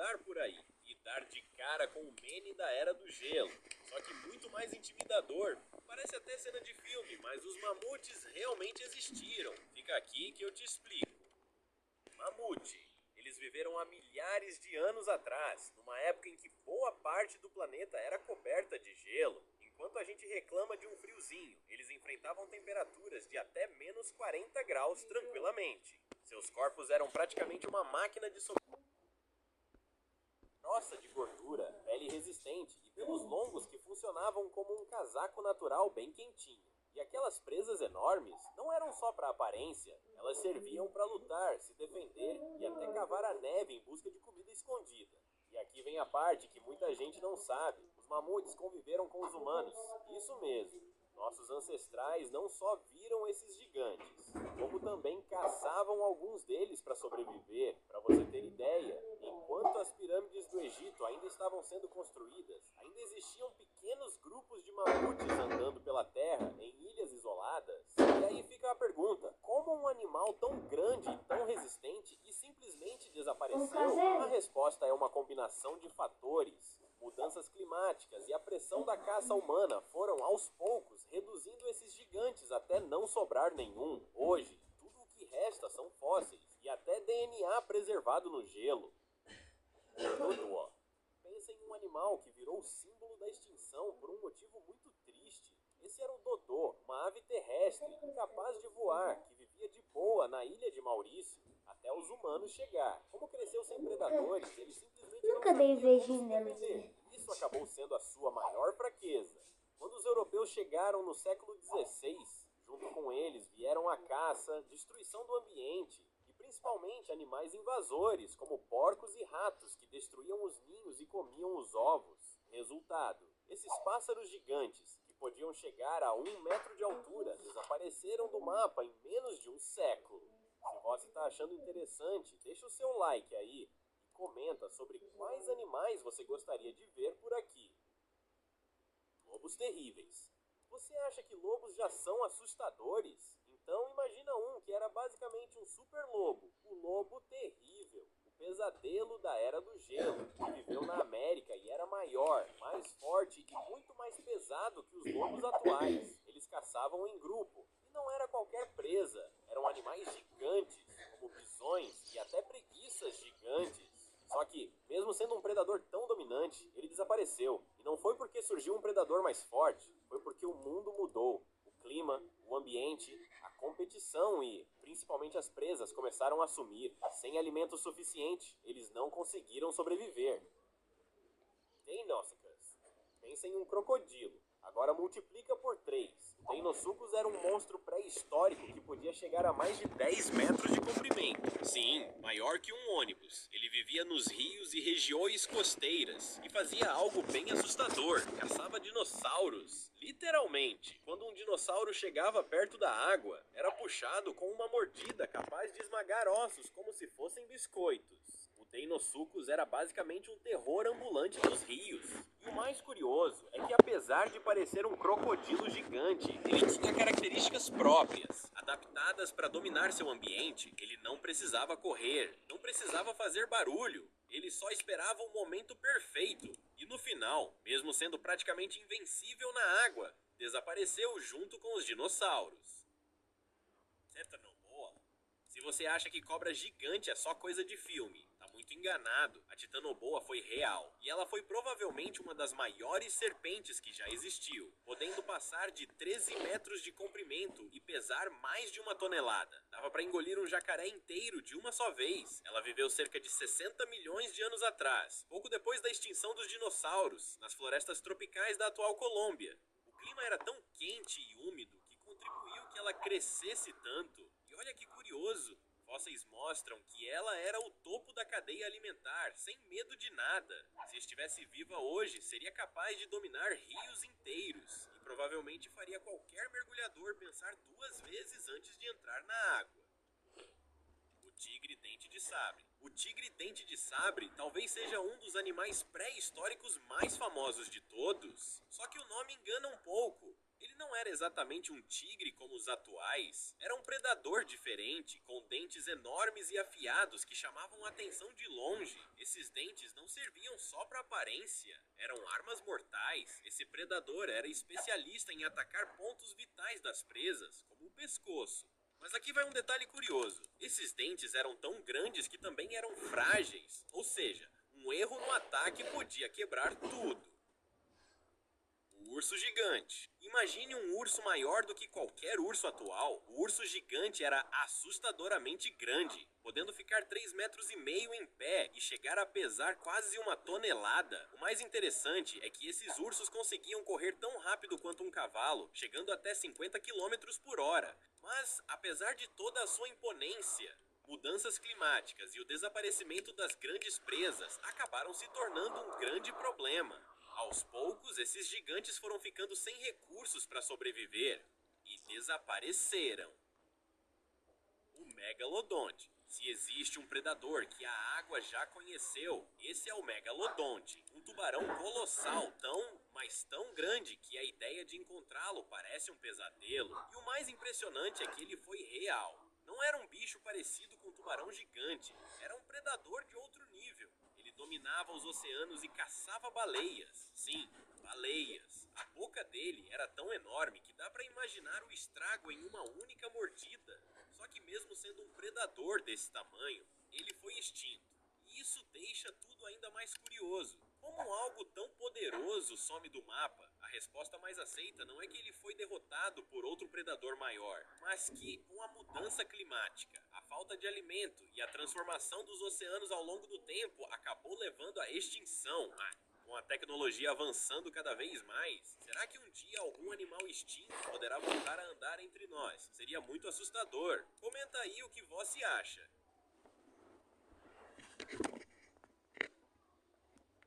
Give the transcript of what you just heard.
andar por aí e dar de cara com o Manny da Era do Gelo, só que muito mais intimidador. Parece até cena de filme, mas os mamutes realmente existiram. Fica aqui que eu te explico. Mamute. Eles viveram há milhares de anos atrás, numa época em que boa parte do planeta era coberta de gelo. Enquanto a gente reclama de um friozinho, eles enfrentavam temperaturas de até menos 40 graus tranquilamente. Seus corpos eram praticamente uma máquina de grossa de gordura, pele resistente e pelos longos que funcionavam como um casaco natural bem quentinho. E aquelas presas enormes não eram só para aparência, elas serviam para lutar, se defender e até cavar a neve em busca de comida escondida. E aqui vem a parte que muita gente não sabe: os mamutes conviveram com os humanos. Isso mesmo. Nossos ancestrais não só viram esses gigantes, como também caçavam alguns deles para sobreviver. Para você ter ideia, enquanto as pirâmides do Egito ainda estavam sendo construídas, ainda existiam pequenos grupos de mamutes andando pela terra em ilhas isoladas. E aí fica a pergunta: como um animal tão grande e tão resistente e simplesmente desapareceu? A resposta é uma combinação de fatores. Mudanças climáticas e a pressão da caça humana foram aos poucos reduzindo esses gigantes até não sobrar nenhum. Hoje, tudo o que resta são fósseis e até DNA preservado no gelo. Dodô. Pensa em um animal que virou símbolo da extinção por um motivo muito triste. Esse era o Dodô, uma ave terrestre incapaz de voar, que vivia de boa na ilha de Maurício, até os humanos chegar. Como cresceu sem predadores, ele simplesmente Nunca não dei sabia como se beijinho nela. defender. Isso acabou sendo a sua maior fraqueza. Quando os europeus chegaram no século XVI, junto com eles vieram a caça, destruição do ambiente e principalmente animais invasores, como porcos e ratos que destruíam os ninhos e comiam os ovos. Resultado: esses pássaros gigantes, que podiam chegar a 1 metro de altura, desapareceram do mapa em menos de um século. Se você está achando interessante, deixa o seu like aí e comenta sobre quais animais você gostaria de ver por aqui. Lobos terríveis. Você acha que lobos já são assustadores? Então imagina um que era basicamente um super lobo, o lobo terrível, o pesadelo da Era do Gelo, que viveu na América e era maior, mais forte e muito mais pesado que os lobos atuais. Eles caçavam em grupo e não era qualquer presa, eram animais gigantes, como bisões e até preguiças gigantes. Só que, mesmo sendo um predador tão dominante, ele desapareceu. E não foi porque surgiu um predador mais forte, foi porque o mundo mudou. O clima, o ambiente, a competição e, principalmente, as presas começaram a sumir. Sem alimento suficiente, eles não conseguiram sobreviver. Deinosuchus. Pensa em um crocodilo. Agora multiplica por 3. O Deinosuchus era um monstro pré-histórico que podia chegar a mais de 10 metros de comprimento. Sim, maior que um ônibus. Ele vivia nos rios e regiões costeiras e fazia algo bem assustador: caçava dinossauros. Literalmente, quando um dinossauro chegava perto da água, era puxado com uma mordida capaz de esmagar ossos como se fossem biscoitos. O Deinosuchus era basicamente um terror ambulante dos rios. E o mais curioso é que, apesar de parecer um crocodilo gigante, ele tinha características próprias. Adaptadas para dominar seu ambiente, ele não precisava correr, não precisava fazer barulho. Ele só esperava o momento perfeito. E no final, mesmo sendo praticamente invencível na água, desapareceu junto com os dinossauros. Certo, não? Se você acha que cobra gigante é só coisa de filme, tá muito enganado. A Titanoboa foi real, e ela foi provavelmente uma das maiores serpentes que já existiu, podendo passar de 13 metros de comprimento e pesar mais de 1 tonelada. Dava para engolir um jacaré inteiro de uma só vez. Ela viveu cerca de 60 milhões de anos atrás, pouco depois da extinção dos dinossauros, nas florestas tropicais da atual Colômbia. O clima era tão quente e úmido que contribuiu que ela crescesse tanto. E olha que curioso, fósseis mostram que ela era o topo da cadeia alimentar, sem medo de nada. Se estivesse viva hoje, seria capaz de dominar rios inteiros e provavelmente faria qualquer mergulhador pensar 2 vezes antes de entrar na água. O tigre-dente de sabre. O tigre-dente de sabre talvez seja um dos animais pré-históricos mais famosos de todos. Só que o nome engana um pouco. Ele não era exatamente um tigre como os atuais. Era um predador diferente, com dentes enormes e afiados que chamavam a atenção de longe. Esses dentes não serviam só para aparência, eram armas mortais. Esse predador era especialista em atacar pontos vitais das presas, como o pescoço. Mas aqui vai um detalhe curioso. Esses dentes eram tão grandes que também eram frágeis, ou seja, um erro no ataque podia quebrar tudo. O urso gigante. Imagine um urso maior do que qualquer urso atual. O urso gigante era assustadoramente grande, podendo ficar 3,5 metros em pé e chegar a pesar quase 1 tonelada. O mais interessante é que esses ursos conseguiam correr tão rápido quanto um cavalo, chegando até 50 quilômetros por hora. Mas, apesar de toda a sua imponência, mudanças climáticas e o desaparecimento das grandes presas acabaram se tornando um grande problema. Aos poucos, esses gigantes foram ficando sem recursos para sobreviver e desapareceram. O megalodonte. Se existe um predador que a água já conheceu, esse é o megalodonte. Um tubarão colossal, mas tão grande que a ideia de encontrá-lo parece um pesadelo. E o mais impressionante é que ele foi real. Não era um bicho parecido com um tubarão gigante, era um predador de outro nível. Ele dominava os oceanos e caçava baleias. Sim, baleias. A boca dele era tão enorme que dá para imaginar o estrago em uma única mordida. Só que mesmo sendo um predador desse tamanho, ele foi extinto. E isso deixa tudo ainda mais curioso. Como algo tão poderoso some do mapa, a resposta mais aceita não é que ele foi derrotado por outro predador maior, mas que, com a mudança climática, a falta de alimento e a transformação dos oceanos ao longo do tempo, acabou levando à extinção. Com a tecnologia avançando cada vez mais, será que um dia algum animal extinto poderá voltar a andar entre nós? Seria muito assustador. Comenta aí o que você acha.